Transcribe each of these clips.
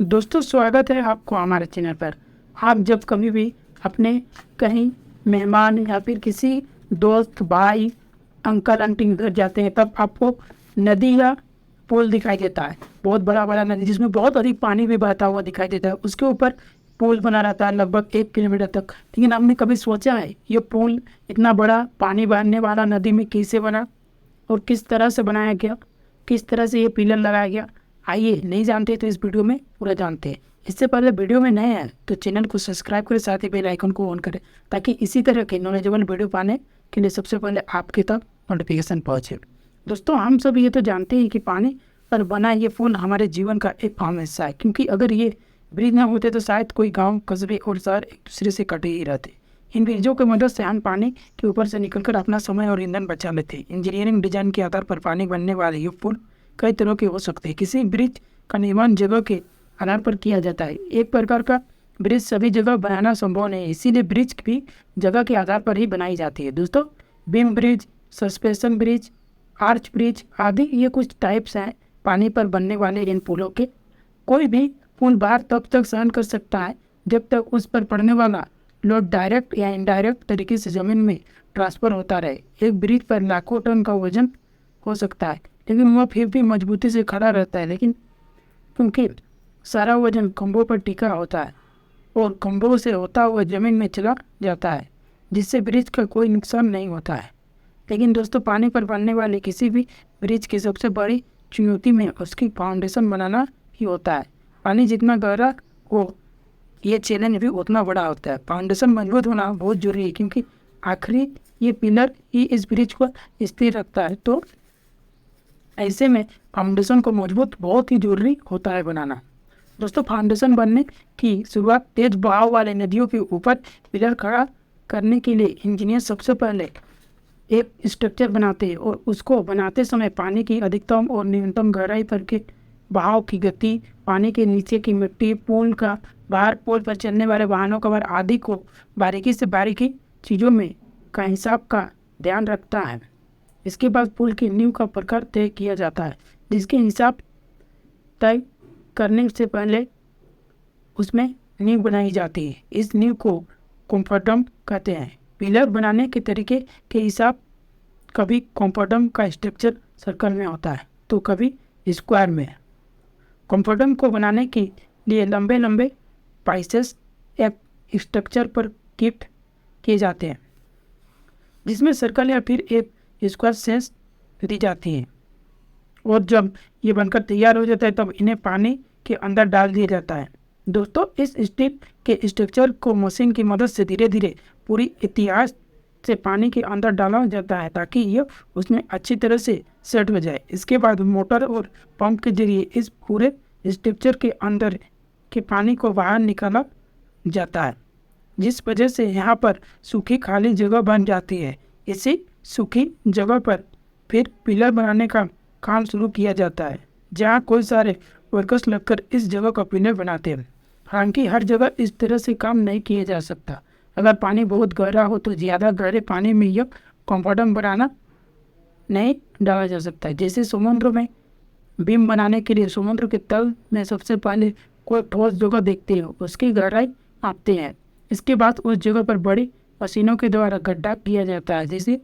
दोस्तों, स्वागत है आपको हमारे चैनल पर। आप जब कभी भी अपने कहीं मेहमान या फिर किसी दोस्त, भाई, अंकल आंटी के घर जाते हैं, तब आपको नदी या पुल दिखाई देता है। बहुत बड़ा बड़ा नदी जिसमें बहुत अधिक पानी भी बहता हुआ दिखाई देता है। उसके ऊपर पुल बना रहता है लगभग 1 किलोमीटर तक। लेकिन आपने कभी सोचा है ये पुल इतना बड़ा पानी बहने वाला नदी में कैसे बना और किस तरह से बनाया गया, किस तरह से ये पिलर लगाया गया? आइए, नहीं जानते तो इस वीडियो में पूरा जानते हैं। इससे पहले वीडियो में नए हैं तो चैनल को सब्सक्राइब करें, साथ ही बेल आइकन को ऑन करें ताकि इसी तरह के नॉलेजेबल वीडियो पाने के लिए सबसे पहले आपके तक नोटिफिकेशन पहुँचे। दोस्तों, हम सब ये तो जानते हैं कि पानी पर बना ये पुल हमारे जीवन का एक अहम हिस्सा है, क्योंकि अगर ये ब्रिज ना होते तो शायद कोई गाँव, कस्बे और शहर एक दूसरे से कटे ही रहते। इन ब्रिजों की मदद से हम पानी के ऊपर से निकलकर अपना समय और ईंधन बचा लेते हैं। इंजीनियरिंग डिजाइन के आधार पर पानी बनने वाले ये पुल कई तरह के हो सकते हैं। किसी ब्रिज का निर्माण जगह के आधार पर किया जाता है। एक प्रकार का ब्रिज सभी जगह बनाना संभव नहीं है, इसीलिए ब्रिज भी जगह के आधार पर ही बनाई जाती है। दोस्तों, beam bridge, suspension bridge, arch bridge आदि ये कुछ टाइप्स हैं पानी पर बनने वाले इन पुलों के। कोई भी पुल भार तब तक सहन कर सकता है जब तक उस पर पड़ने वाला लोड डायरेक्ट या इनडायरेक्ट तरीके से जमीन में ट्रांसफर होता रहे। एक ब्रिज पर लाखों टन का वजन हो सकता है, लेकिन वह फिर भी मजबूती से खड़ा रहता है। लेकिन क्योंकि सारा वजन खंभों पर टिका होता है और खंभों से होता हुआ जमीन में चला जाता है, जिससे ब्रिज का कोई नुकसान नहीं होता है। लेकिन दोस्तों, पानी पर बनने वाले किसी भी ब्रिज की सबसे बड़ी चुनौती में उसकी फाउंडेशन बनाना ही होता है। पानी जितना गहरा हो, ये चैलेंज भी उतना बड़ा होता है। फाउंडेशन मजबूत होना बहुत जरूरी है, क्योंकि आखिरी ये पिलर ही इस ब्रिज को स्थिर रखता है। तो ऐसे में फाउंडेशन को मजबूत बहुत ही जरूरी होता है बनाना। दोस्तों, फाउंडेशन बनने की शुरुआत तेज बहाव वाले नदियों के ऊपर पिलर खड़ा करने के लिए इंजीनियर सबसे पहले एक स्ट्रक्चर बनाते हैं और उसको बनाते समय पानी की अधिकतम और न्यूनतम गहराई पर के बहाव की गति, पानी के नीचे की मिट्टी, पुल का भार, पुल पर चलने वाले वाहनों का भार आदि को बारीकी चीज़ों में का हिसाब का ध्यान रखता है। इसके बाद पुल की नींव का प्रकार तय किया जाता है, जिसके हिसाब तय करने से पहले उसमें नींव बनाई जाती है। इस नींव को कॉम्फर्टम कहते हैं। पिलर बनाने के तरीके के हिसाब कभी कॉम्फर्टम का स्ट्रक्चर सर्कल में होता है तो कभी स्क्वायर में। कॉम्फर्टम को बनाने के लिए लंबे लंबे पाइसेस एक स्ट्रक्चर पर कीप किए जाते हैं, जिसमें सर्कल या फिर एक स्क्वायर सेंस दी जाती है। और जब ये बनकर तैयार हो जाता है तब इन्हें पानी के अंदर डाल दिया जाता है। दोस्तों, इस स्टील के स्ट्रक्चर को मशीन की मदद से धीरे धीरे पूरी इतिहास से पानी के अंदर डाला जाता है ताकि यह उसमें अच्छी तरह से सेट हो जाए। इसके बाद मोटर और पंप के जरिए इस पूरे स्ट्रक्चर के अंदर के पानी को बाहर निकाला जाता है, जिस वजह से यहाँ पर सूखी खाली जगह बन जाती है। इसी सूखी जगह पर फिर पिलर बनाने का काम शुरू किया जाता है, जहाँ कोई सारे वर्कर्स लगकर इस जगह का पिलर बनाते हैं। हालांकि हर जगह इस तरह से काम नहीं किया जा सकता। अगर पानी बहुत गहरा हो तो ज़्यादा गहरे पानी में यह कॉम्फर्टम बनाना नहीं डाला जा सकता है। जैसे समुद्र में बीम बनाने के लिए समुद्र के तल में सबसे पहले कोई ठोस जगह देखते हैं, उसकी गहराई मापते हैं। इसके बाद उस जगह पर बड़ी मशीनों के द्वारा गड्ढा किया जाता है, जैसे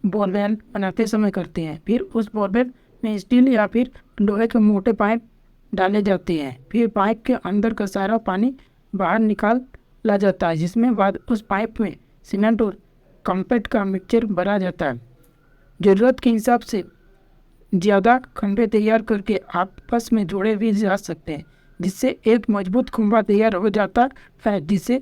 बोरवेल बनाते समय करते हैं। फिर उस बोरवेल में स्टील या फिर लोहे के मोटे पाइप डाले जाते हैं। फिर पाइप के अंदर का सारा पानी बाहर निकाला जाता है, जिसमें बाद उस पाइप में सीमेंट और कंक्रीट का मिक्सचर भरा जाता है। ज़रूरत के हिसाब से ज़्यादा खंभे तैयार करके आपस में जोड़े भी जा सकते हैं, जिससे एक मजबूत खंभा तैयार हो जाता है। जिससे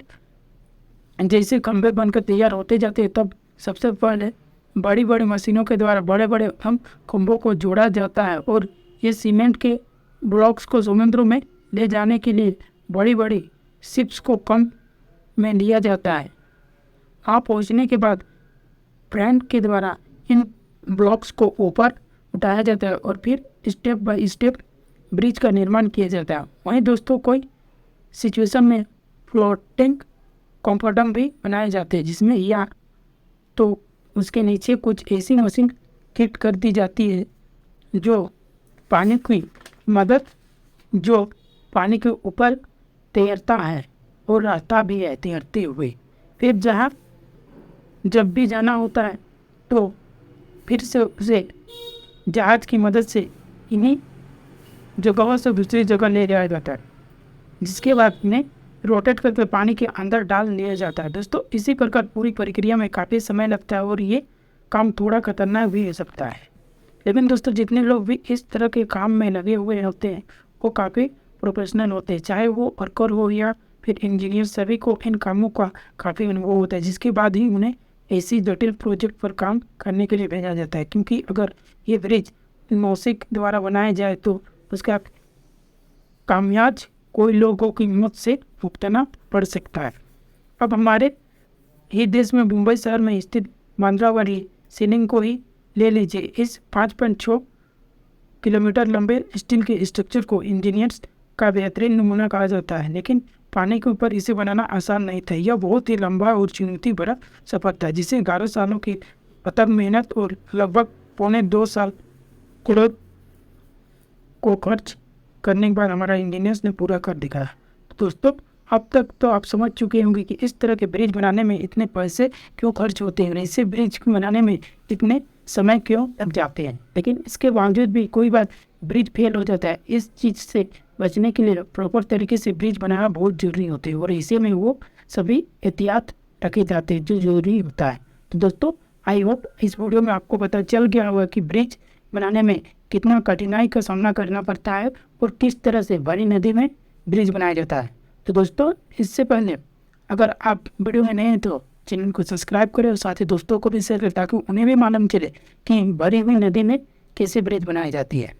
जैसे खंभे बनकर तैयार होते जाते हैं तब सबसे पहले बड़ी बड़ी मशीनों के द्वारा बड़े बड़े खंभों को जोड़ा जाता है और ये सीमेंट के ब्लॉक्स को समुद्र में ले जाने के लिए बड़ी बड़ी शिप्स को कम में लिया जाता है। वहाँ पहुँचने के बाद फ्रेंड के द्वारा इन ब्लॉक्स को ऊपर उठाया जाता है और फिर स्टेप बाय स्टेप ब्रिज का निर्माण किया जाता है। वहीं दोस्तों, कोई सिचुएशन में फ्लोटिंग कॉम्फर्टम भी बनाए जाते हैं, जिसमें या तो उसके नीचे कुछ ऐसी मशीन फिट कर दी जाती है जो पानी की मदद पानी के ऊपर तैरता है और रहता भी है तैरते हुए। फिर जहाँ जब भी जाना होता है तो फिर से उसे जहाज की मदद से इन्हीं जगहों से दूसरी जगह ले जाया जाता है, जिसके बाद इन्हें रोटेट करके पानी के अंदर डाल लिया जाता है। दोस्तों इसी प्रकार पूरी प्रक्रिया में काफ़ी समय लगता है और ये काम थोड़ा खतरनाक भी हो सकता है। लेकिन दोस्तों जितने लोग भी इस तरह के काम में लगे हुए होते हैं वो काफ़ी प्रोफेशनल होते हैं, चाहे वो वर्कर हो या फिर इंजीनियर, सभी को इन कामों का काफ़ी अनुभव होता है, जिसके बाद ही उन्हें ऐसी जटिल प्रोजेक्ट पर काम करने के लिए भेजा जाता है। क्योंकि अगर ये ब्रिज नौसिक द्वारा बनाया जाए तो उसका कामयाज कोई लोगों की मौत से भुगतना पड़ सकता है। अब हमारे ही देश में मुंबई शहर में स्थित बांद्रा वाली सीलिंग को ही ले लीजिए। इस 5.6 किलोमीटर लंबे स्टील के स्ट्रक्चर को इंजीनियर्स का बेहतरीन नमूना कहा जाता है, लेकिन पानी के ऊपर इसे बनाना आसान नहीं था। यह बहुत ही लंबा और चुनौती भरा सफर था, जिसे 11 सालों की अथक मेहनत और लगभग 1.25 साल करोड़ को खर्च करने के बाद हमारा इंजीनियर्स ने पूरा कर दिखाया। तो दोस्तों अब तक तो आप समझ चुके होंगे कि इस तरह के ब्रिज बनाने में इतने पैसे क्यों खर्च होते हैं और इसे ब्रिज बनाने में इतने समय क्यों लग जाते हैं। लेकिन इसके बावजूद भी कोई बात ब्रिज फेल हो जाता है, इस चीज़ से बचने के लिए प्रॉपर तरीके से ब्रिज बनाना बहुत ज़रूरी होते हैं और इसी में वो सभी एहतियात रखे जाते हैं जो ज़रूरी होता है। तो दोस्तों आई होप इस वीडियो में आपको पता चल गया होगा कि ब्रिज बनाने में कितना कठिनाई का सामना करना पड़ता है और किस तरह से बड़ी नदी में ब्रिज बनाया जाता है। तो दोस्तों इससे पहले अगर आप वीडियो में नए हैं तो चैनल को सब्सक्राइब करें और साथ ही दोस्तों को भी शेयर करें ताकि उन्हें भी मालूम चले कि भरी हुई नदी में कैसे ब्रिज बनाई जाती है।